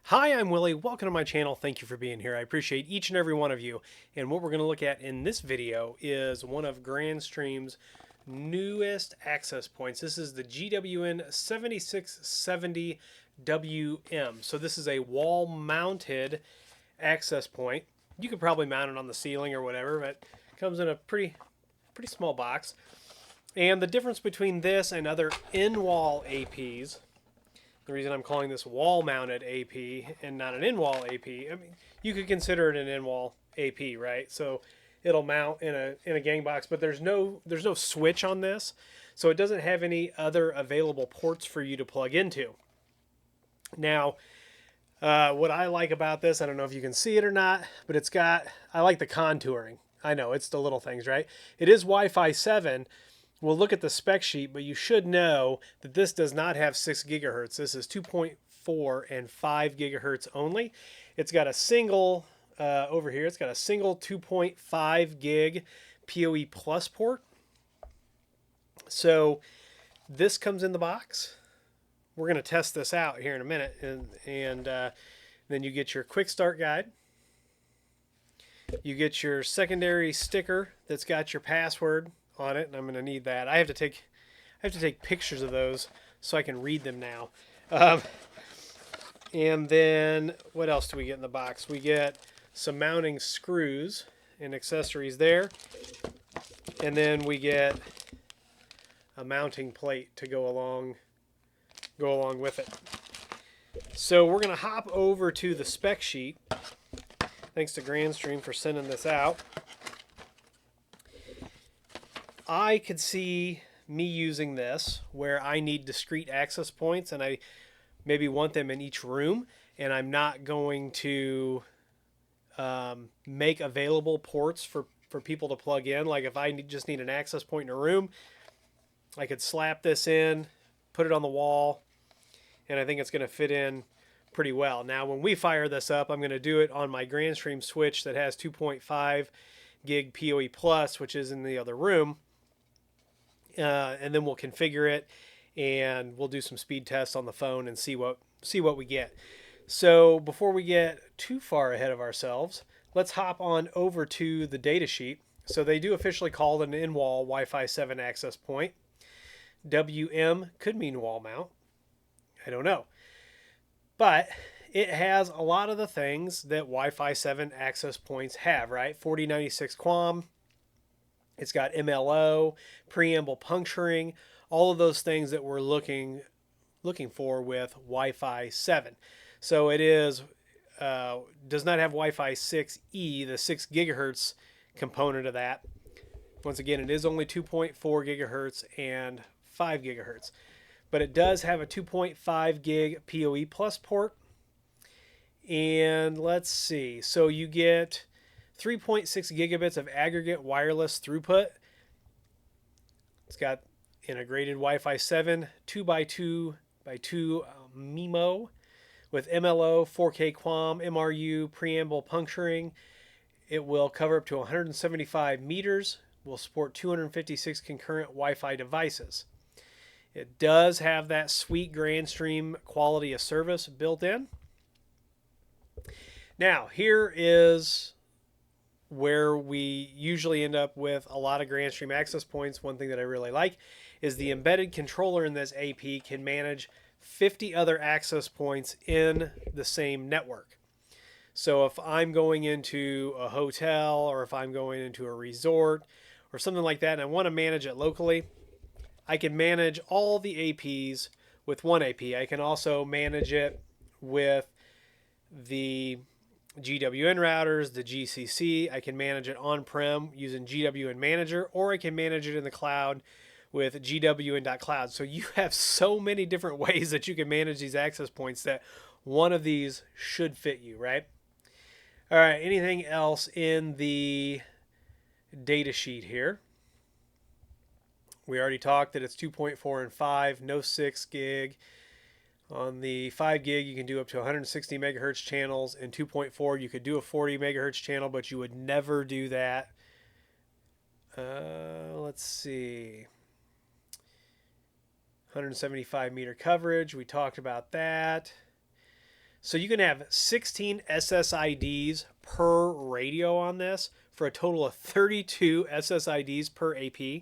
Hi, I'm Willie. Welcome to my channel. Thank you for being here. I appreciate each and every one of you. And what we're going to look at in this video is one of Grandstream's newest access points. This is the GWN7670WM. So this is a wall-mounted access point. You could probably mount it on the ceiling or whatever, but it comes in a pretty small box. And the difference between this and other in-wall APs, the reason I'm calling this wall-mounted AP and not an in-wall AP, I mean, you could consider it an in-wall AP, right? So it'll mount in a gang box, but there's no switch on this, so it doesn't have any other available ports for you to plug into. Now, what I like about this, I don't know if you can see it or not, but I like the contouring. I know, it's the little things, right? It is Wi-Fi 7. We'll look at the spec sheet, but you should know that this does not have 6 gigahertz. This is 2.4 and 5 gigahertz only. It's got a single, over here, it's got a single 2.5 gig PoE plus port. So this comes in the box. We're going to test this out here in a minute, and then you get your quick start guide. You get your secondary sticker that's got your password on it, and I'm going to need that. I have to take pictures of those so I can read them now. And then what else do we get in the box? We get some mounting screws and accessories there, and then we get a mounting plate to go along with it. So we're going to hop over to the spec sheet. Thanks to Grandstream for sending this out. I could see me using this where I need discrete access points and I maybe want them in each room, and I'm not going to make available ports for people to plug in. Like if I just need an access point in a room, I could slap this in, put it on the wall, and I think it's going to fit in pretty well. Now when we fire this up, I'm going to do it on my Grandstream switch that has 2.5 gig PoE plus, which is in the other room. And then we'll configure it, and we'll do some speed tests on the phone and see what we get. So before we get too far ahead of ourselves, let's hop on over to the data sheet. So they do officially call it an in-wall Wi-Fi 7 access point. WM could mean wall mount. I don't know. But it has a lot of the things that Wi-Fi 7 access points have, right? 4096 QAM. It's got MLO, preamble puncturing, all of those things that we're looking for with Wi-Fi 7. So it is does not have Wi-Fi 6E, the 6 gigahertz component of that. Once again, it is only 2.4 gigahertz and 5 gigahertz. But it does have a 2.5 gig PoE plus port. And let's see. So you get 3.6 gigabits of aggregate wireless throughput. It's got integrated Wi-Fi 7 2x2x2 MIMO with MLO, 4K QAM, MRU, preamble puncturing. It will cover up to 175 meters. Will support 256 concurrent Wi-Fi devices. It does have that sweet Grandstream quality of service built in. Now, here is where we usually end up with a lot of Grandstream access points. One thing that I really like is the embedded controller in this AP can manage 50 other access points in the same network. So if I'm going into a hotel, or if I'm going into a resort or something like that, and I want to manage it locally, I can manage all the APs with one AP. I can also manage it with the GWN routers, the GCC. I can manage it on-prem using GWN Manager, or I can manage it in the cloud with GWN.cloud. So you have so many different ways that you can manage these access points that one of these should fit you, right? All right, anything else in the data sheet here? We already talked that it's 2.4 and 5, no 6 gig. On the 5 gig, you can do up to 160 megahertz channels. And 2.4, you could do a 40 megahertz channel, but you would never do that. Let's see. 175 meter coverage. We talked about that. So you can have 16 SSIDs per radio on this for a total of 32 SSIDs per AP.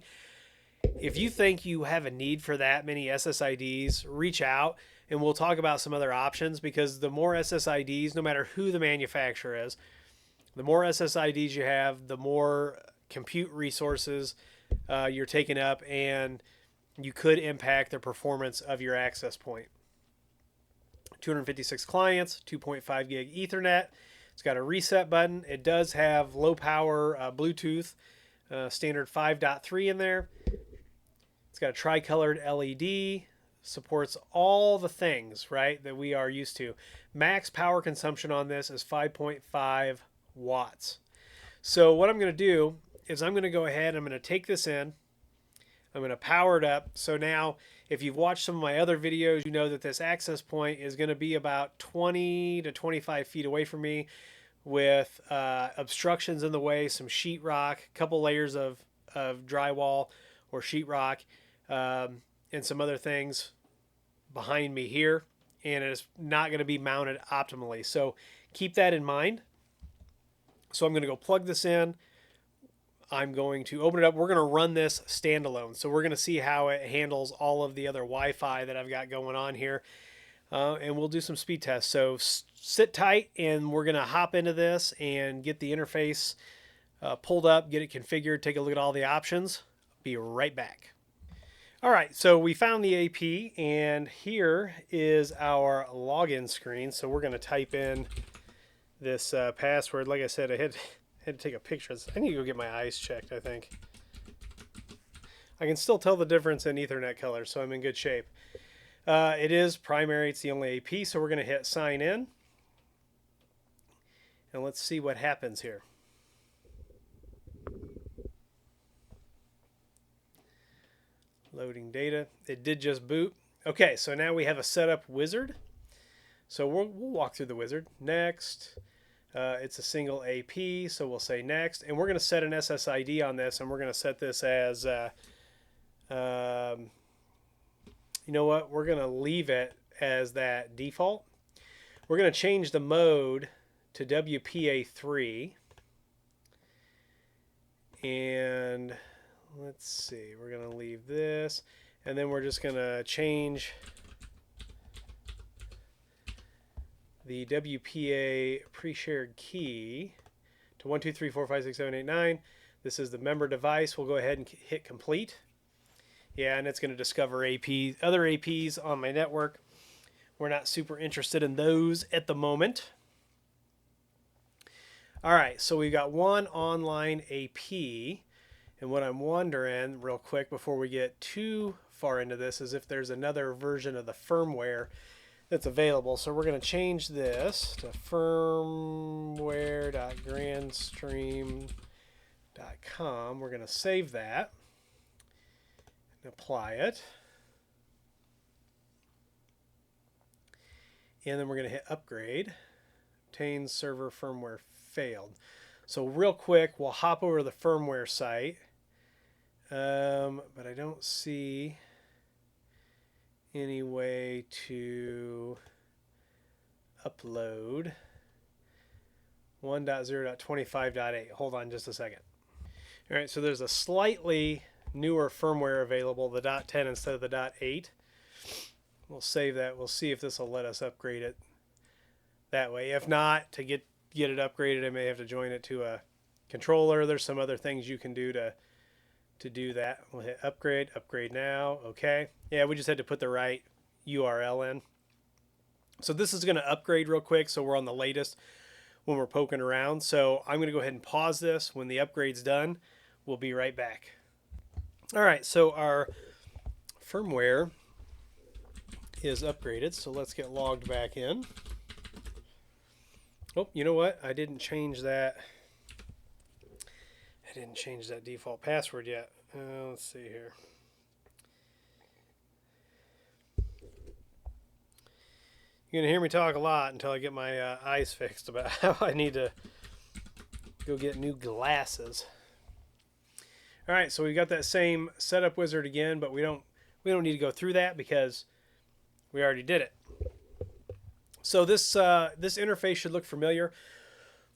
If you think you have a need for that many SSIDs, reach out and we'll talk about some other options, because the more SSIDs, no matter who the manufacturer is, the more SSIDs you have, the more compute resources you're taking up, and you could impact the performance of your access point. 256 clients, 2.5 gig Ethernet. It's got a reset button. It does have low power Bluetooth, standard 5.3 in there. It's got a tri-colored LED. Supports all the things, right, that we are used to. Max power consumption on this is 5.5 watts. So what I'm going to do is I'm going to go ahead, I'm going to take this in, I'm going to power it up. So now, if you've watched some of my other videos, you know that this access point is going to be about 20 to 25 feet away from me, with obstructions in the way, some sheetrock, a couple layers of drywall or sheetrock, and some other things behind me here, and it's not going to be mounted optimally. So keep that in mind. So I'm going to go plug this in. I'm going to open it up. We're going to run this standalone. So we're going to see how it handles all of the other Wi-Fi that I've got going on here. And we'll do some speed tests. So sit tight, and we're going to hop into this and get the interface pulled up, get it configured, take a look at all the options. Be right back. All right, so we found the AP, and here is our login screen. So we're going to type in this password. Like I said, I had to take a picture. I need to go get my eyes checked, I think. I can still tell the difference in Ethernet color, so I'm in good shape. It is primary. It's the only AP, so we're going to hit sign in. And let's see what happens here. Loading data. It did just boot. Okay, so now we have a setup wizard. So we'll walk through the wizard. Next. It's a single AP, so we'll say next. And we're going to set an SSID on this, and we're going to set this as, you know what? We're going to leave it as that default. We're going to change the mode to WPA3. And let's see, we're going to leave this, and then we're just going to change the WPA pre-shared key to 1, 2, 3, 4, 5, 6, 7, 8, 9. This is the member device. We'll go ahead and hit complete. Yeah, and it's going to discover other APs on my network. We're not super interested in those at the moment. All right, so we've got one online AP. And what I'm wondering real quick before we get too far into this is if there's another version of the firmware that's available. So we're going to change this to firmware.grandstream.com. We're going to save that and apply it. And then we're going to hit upgrade. Obtain server firmware failed. So real quick, we'll hop over to the firmware site. But I don't see any way to upload 1.0.25.8. Hold on just a second. All right, so there's a slightly newer firmware available, the .10 instead of the .8. We'll save that. We'll see if this will let us upgrade it that way. If not, to get it upgraded, I may have to join it to a controller. There's some other things you can do to do that. We'll hit upgrade now. Okay. Yeah, we just had to put the right URL in. So this is going to upgrade real quick, so we're on the latest when we're poking around. So I'm going to go ahead and pause this. When the upgrade's done, we'll be right back. All right, so our firmware is upgraded, so let's get logged back in. Oh, you know what? I didn't change that. I didn't change that default password yet. Let's see here. You're going to hear me talk a lot until I get my eyes fixed about how I need to go get new glasses. All right, so we got that same setup wizard again, but we don't need to go through that because we already did it. So this this interface should look familiar.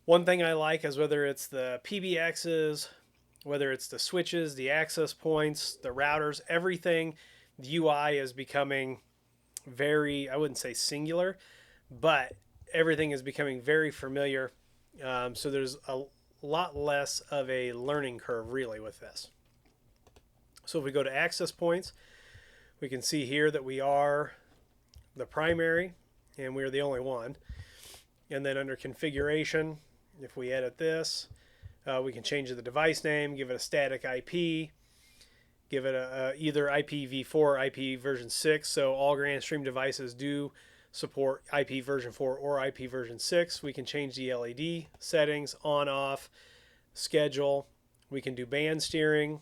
One thing I like is whether it's the PBXs, whether it's the switches, the access points, the routers, everything, the UI is becoming very, I wouldn't say singular, but everything is becoming very familiar. So there's a lot less of a learning curve really with this. So if we go to access points, we can see here that we are the primary and we're the only one. And then under configuration, if we edit this, we can change the device name, give it a static IP, give it a either IPv4 or IP version 6. So all Grandstream devices do support IP version 4 or IP version 6. We can change the LED settings, on, off, schedule. We can do band steering.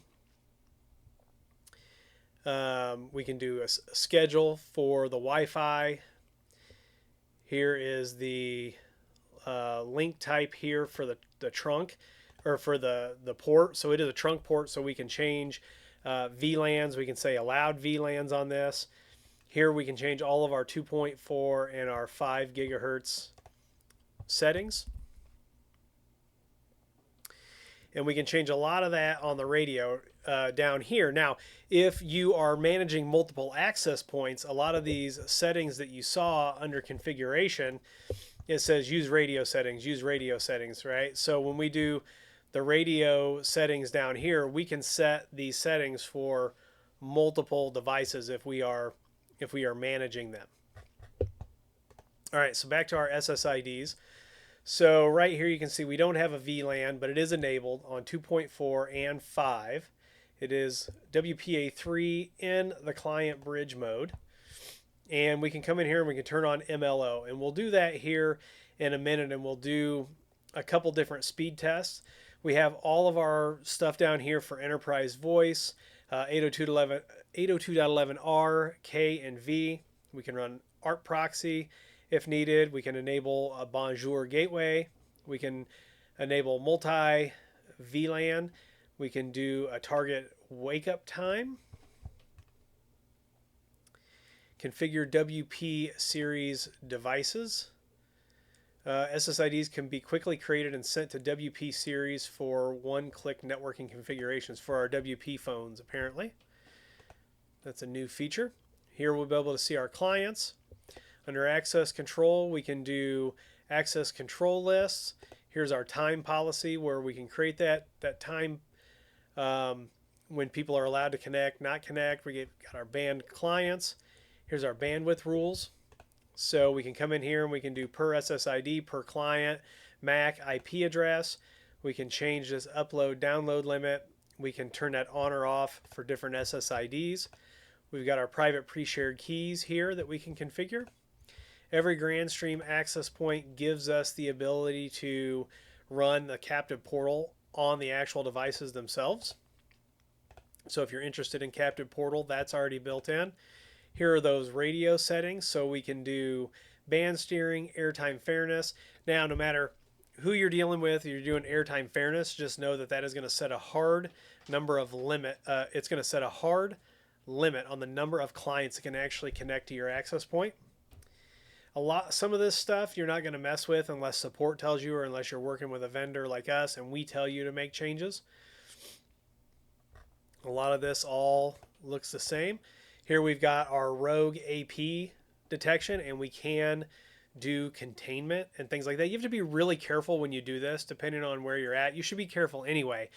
We can do a schedule for the Wi-Fi. Here is the link type here for the trunk or for the port. So it is a trunk port, so we can change VLANs. We can say allowed VLANs on this. Here we can change all of our 2.4 and our 5 gigahertz settings. And we can change a lot of that on the radio down here. Now, if you are managing multiple access points, a lot of these settings that you saw under configuration, it says use radio settings, right? So when we do the radio settings down here, we can set these settings for multiple devices if we are managing them. All right, so back to our SSIDs. So right here you can see we don't have a VLAN, but it is enabled on 2.4 and 5. It is WPA3 in the client bridge mode. And we can come in here and we can turn on MLO. And we'll do that here in a minute, and we'll do a couple different speed tests. We have all of our stuff down here for enterprise voice, 802.11r, K, and V. We can run ARP proxy if needed. We can enable a Bonjour gateway. We can enable multi VLAN. We can do a target wake up time. Configure WP series devices. SSIDs can be quickly created and sent to WP series for one-click networking configurations for our WP phones, apparently. That's a new feature. Here we'll be able to see our clients. Under access control, we can do access control lists. Here's our time policy where we can create that time when people are allowed to connect, not connect. We got our banned clients. Here's our bandwidth rules. So we can come in here and we can do per SSID, per client, MAC, IP address. We can change this upload, download limit. We can turn that on or off for different SSIDs. We've got our private pre-shared keys here that we can configure. Every Grandstream access point gives us the ability to run the captive portal on the actual devices themselves. So if you're interested in captive portal, that's already built in. Here are those radio settings, so we can do band steering, airtime fairness. Now, no matter who you're dealing with, you're doing airtime fairness, just know that that is going to set a hard number of limit. It's going to set a hard limit on the number of clients that can actually connect to your access point. Some of this stuff you're not going to mess with unless support tells you, or unless you're working with a vendor like us and we tell you to make changes. A lot of this all looks the same. Here we've got our rogue AP detection, and we can do containment and things like that. You have to be really careful when you do this, depending on where you're at. You should be careful anyway.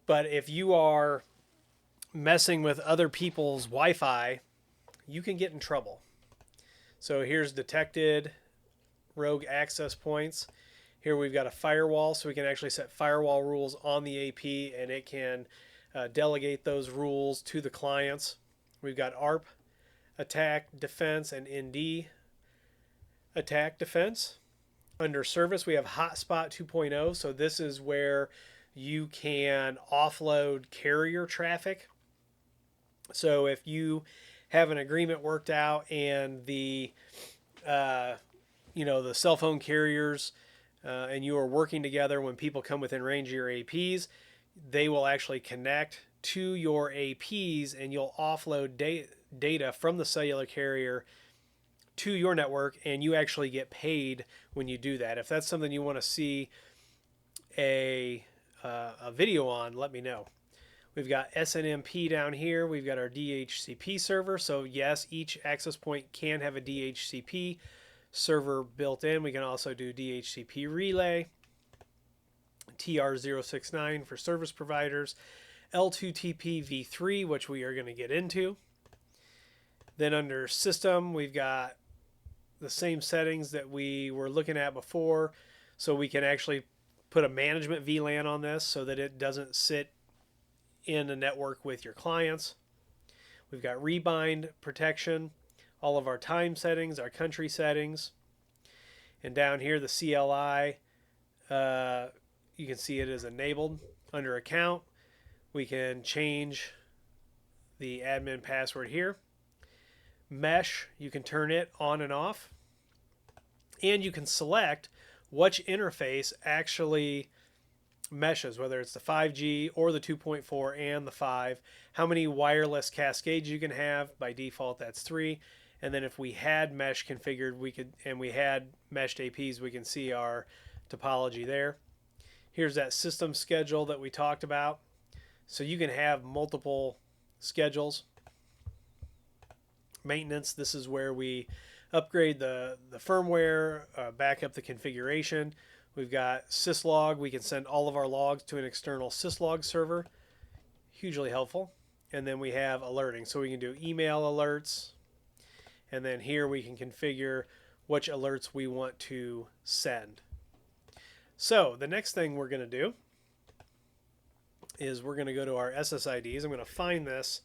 But if you are messing with other people's Wi-Fi, you can get in trouble. So here's detected rogue access points. Here we've got a firewall, so we can actually set firewall rules on the AP, and it can delegate those rules to the clients. We've got ARP, attack, defense, and ND, attack, defense. Under service, we have hotspot 2.0. So this is where you can offload carrier traffic. So if you have an agreement worked out and the cell phone carriers and you are working together, when people come within range of your APs, they will actually connect to your APs, and you'll offload data from the cellular carrier to your network, and you actually get paid when you do that. If that's something you want to see a video on, let me know. We've got SNMP down here. We've got our DHCP server. So yes, each access point can have a DHCP server built in. We can also do DHCP relay, TR069 for service providers, L2TP v3, which we are going to get into. Then under system, we've got the same settings that we were looking at before. So we can actually put a management VLAN on this so that it doesn't sit in a network with your clients. We've got rebind protection, all of our time settings, our country settings. And down here, the CLI, you can see it is enabled. Under account, we can change the admin password here. Mesh, you can turn it on and off. And you can select which interface actually meshes, whether it's the 5G or the 2.4 and the 5, how many wireless cascades you can have. By default, that's 3. And then if we had mesh configured, we could, and we had meshed APs, we can see our topology there. Here's that system schedule that we talked about. So you can have multiple schedules. Maintenance, this is where we upgrade the firmware, back up the configuration. We've got syslog. We can send all of our logs to an external syslog server. Hugely helpful. And then we have alerting. So we can do email alerts. And then here we can configure which alerts we want to send. So the next thing we're going to do is we're going to go to our SSIDs. I'm going to find this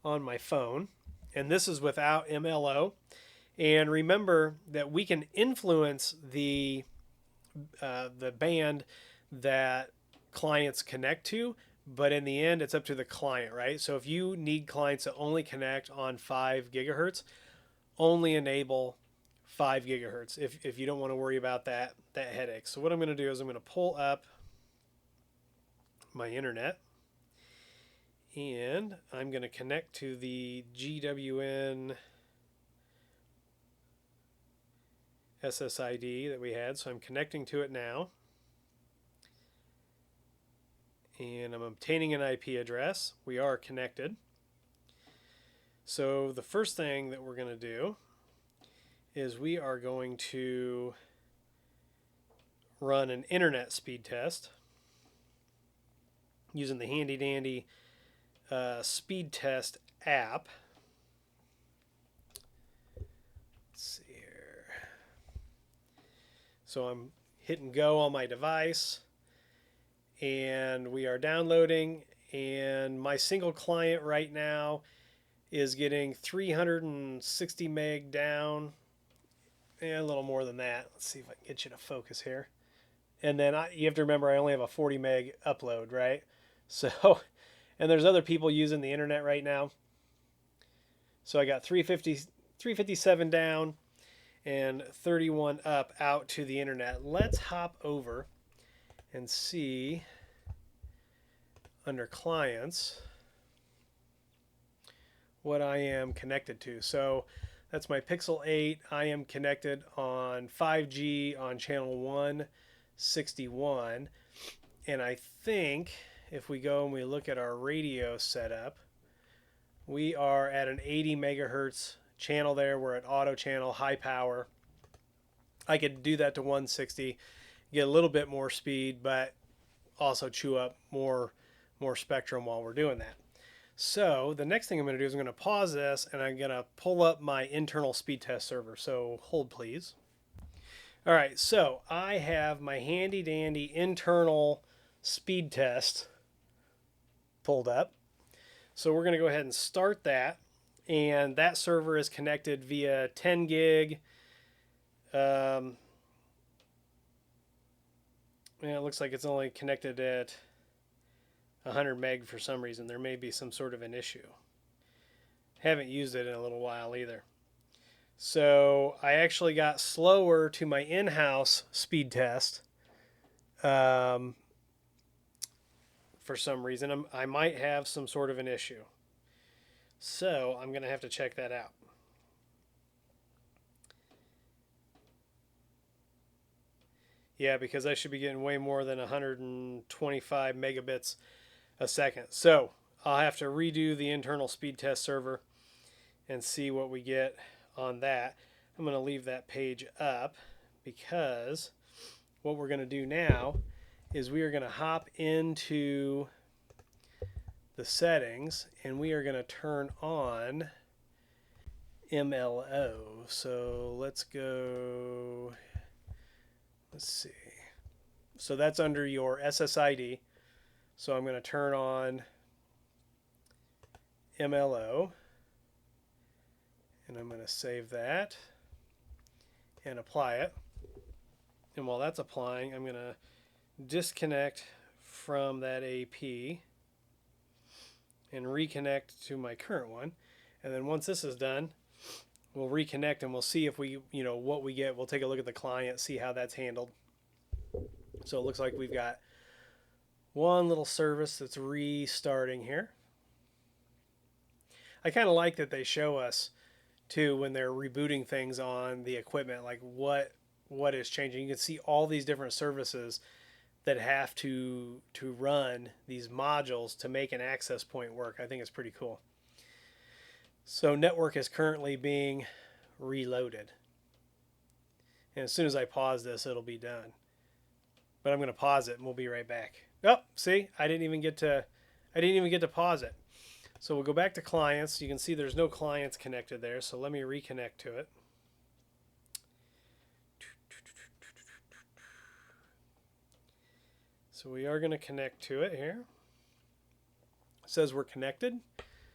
on my phone. And this is without MLO. And remember that we can influence the band that clients connect to, but in the end, it's up to the client, right? So if you need clients to only connect on 5 gigahertz, only enable 5 gigahertz if you don't want to worry about that headache. So what I'm going to do is I'm going to pull up my internet, and I'm going to connect to the GWN SSID that we had. So I'm connecting to it now. And I'm obtaining an IP address. We are connected. So the first thing that we're going to do is we are going to run an internet speed test using the handy dandy speed test app. Let's see here. So I'm hitting go on my device, and we are downloading, and my single client right now is getting 360 meg down, and a little more than that. Let's see if I can get you to focus here. And then you have to remember I only have a 40 meg upload, right? So, and there's other people using the internet right now. So I got 357 down and 31 up out to the internet. Let's hop over and see under clients what I am connected to. So that's my Pixel 8. I am connected on 5G on channel 161. And I think if we go and we look at our radio setup, we are at an 80 megahertz channel there. We're at auto channel, high power. I could do that to 160, get a little bit more speed, but also chew up more spectrum while we're doing that. So the next thing I'm going to do is I'm going to pause this, and I'm going to pull up my internal speed test server. So hold please. All right, so I have my handy dandy internal speed test pulled up. So we're going to go ahead and start that. And that server is connected via 10 gig. Yeah, it looks like it's only connected at 100 meg for some reason. There may be some sort of an issue. Haven't used it in a little while either. So I actually got slower to my in-house speed test for some reason. I might have some sort of an issue. So I'm going to have to check that out. Yeah, because I should be getting way more than 125 megabits a second. So I'll have to redo the internal speed test server and see what we get on that. I'm going to leave that page up because what we're going to do now is we are going to hop into the settings and we are going to turn on MLO. So let's go, let's see. So that's under your SSID. So I'm going to turn on MLO and I'm going to save that and apply it. And while that's applying, I'm going to disconnect from that AP and reconnect to my current one. And then once this is done, we'll reconnect and we'll see if we, what we get. We'll take a look at the client, see how that's handled. So it looks like we've got one little service that's restarting here. I kind of like that they show us too when they're rebooting things on the equipment, like what is changing. You can see all these different services that have to run these modules to make an access point work. I think it's pretty cool. So network is currently being reloaded. And as soon as I pause this, it'll be done. But I'm going to pause it and we'll be right back. Oh, see, I didn't even get to pause it. So we'll go back to clients. You can see there's no clients connected there. So let me reconnect to it. So we are going to connect to it here. It says we're connected.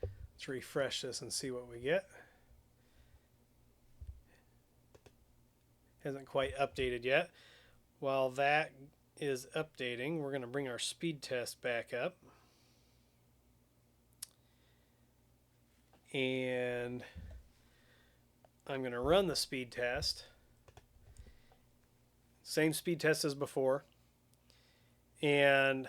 Let's refresh this and see what we get. Hasn't quite updated yet. While that is updating, we're going to bring our speed test back up. And I'm going to run the speed test. Same speed test as before. And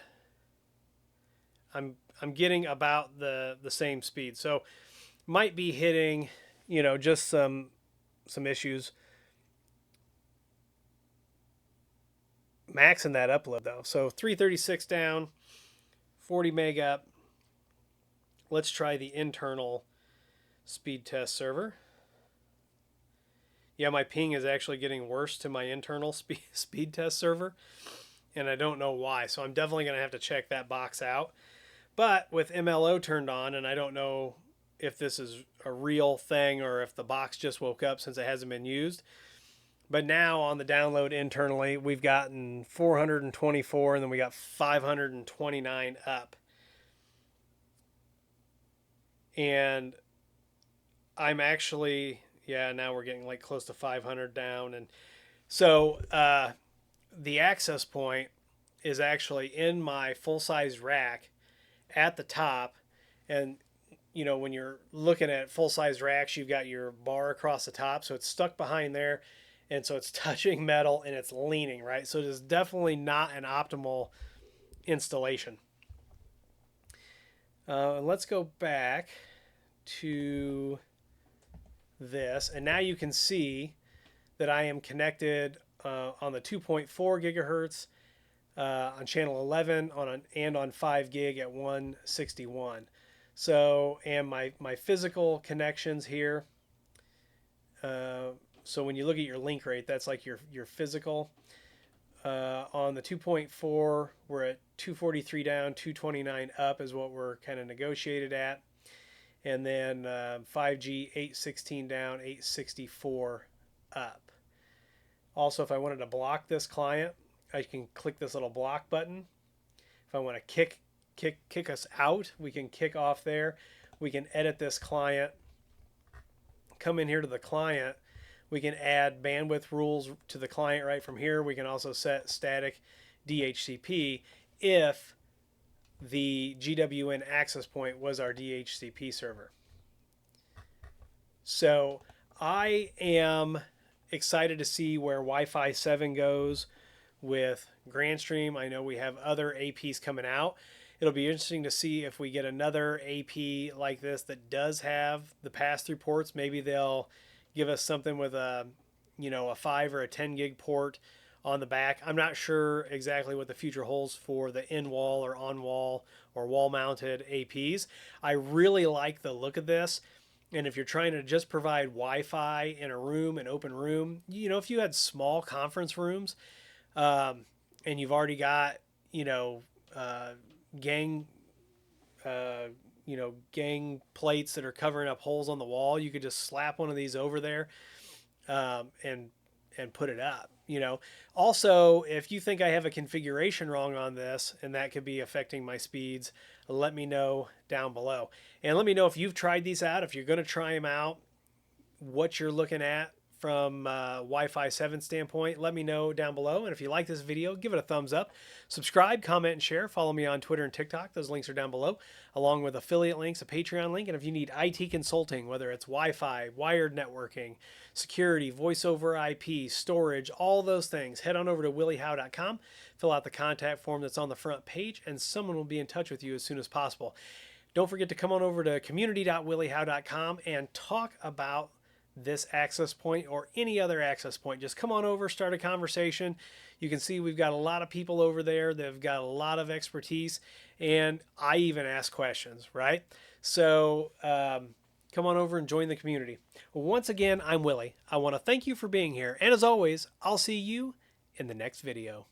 I'm getting about the same speed. So might be hitting, just some issues. Maxing that upload though. So 336 down, 40 meg up. Let's try the internal speed test server. Yeah, my ping is actually getting worse to my internal speed test server, and I don't know why. So I'm definitely going to have to check that box out. But with MLO turned on, and I don't know if this is a real thing or if the box just woke up since it hasn't been used. But now on the download internally, we've gotten 424, and then we got 529 up. And I'm actually, now we're getting like close to 500 down. And so the access point is actually in my full-size rack at the top. And, when you're looking at full-size racks, you've got your bar across the top. So it's stuck behind there. And so it's touching metal and it's leaning, right? So it is definitely not an optimal installation. Let's go back to this. And now you can see that I am connected on the 2.4 gigahertz on channel 11 and on 5 gig at 161. So, and my physical connections here, so when you look at your link rate, that's like your physical. On the 2.4, we're at 243 down, 229 up is what we're kind of negotiated at. And then 5G, 816 down, 864 up. Also, if I wanted to block this client, I can click this little block button. If I want to kick us out, we can kick off there. We can edit this client. Come in here to the client. We can add bandwidth rules to the client right from here. We can also set static DHCP if the GWN access point was our DHCP server. So I am excited to see where Wi-Fi 7 goes with Grandstream. I know we have other APs coming out. It'll be interesting to see if we get another AP like this that does have the pass-through ports. Maybe they'll give us something with a 5 or a 10 gig port on the back. I'm not sure exactly what the future holds for the in-wall or on-wall or wall-mounted APs. I really like the look of this. And if you're trying to just provide Wi-Fi in a room, an open room, if you had small conference rooms, and you've already got, you know, uh, gang, uh, gang plates that are covering up holes on the wall, you could just slap one of these over there, and put it up. Also, if you think I have a configuration wrong on this and that could be affecting my speeds, let me know down below. And let me know if you've tried these out, if you're going to try them out, what you're looking at from Wi-Fi 7 standpoint. Let me know down below. And if you like this video, give it a thumbs up. Subscribe, comment, and share. Follow me on Twitter and TikTok. Those links are down below, along with affiliate links, a Patreon link. And if you need IT consulting, whether it's Wi-Fi, wired networking, security, voice over IP, storage, all those things, head on over to williehowe.com. Fill out the contact form that's on the front page, and someone will be in touch with you as soon as possible. Don't forget to come on over to community.williehowe.com and talk about this access point or any other access point. Just come on over, start a conversation. You can see we've got a lot of people over there that have got a lot of expertise, and I even ask questions, right? So come on over and join the community. Once again, I'm Willie. I want to thank you for being here, and as always, I'll see you in the next video.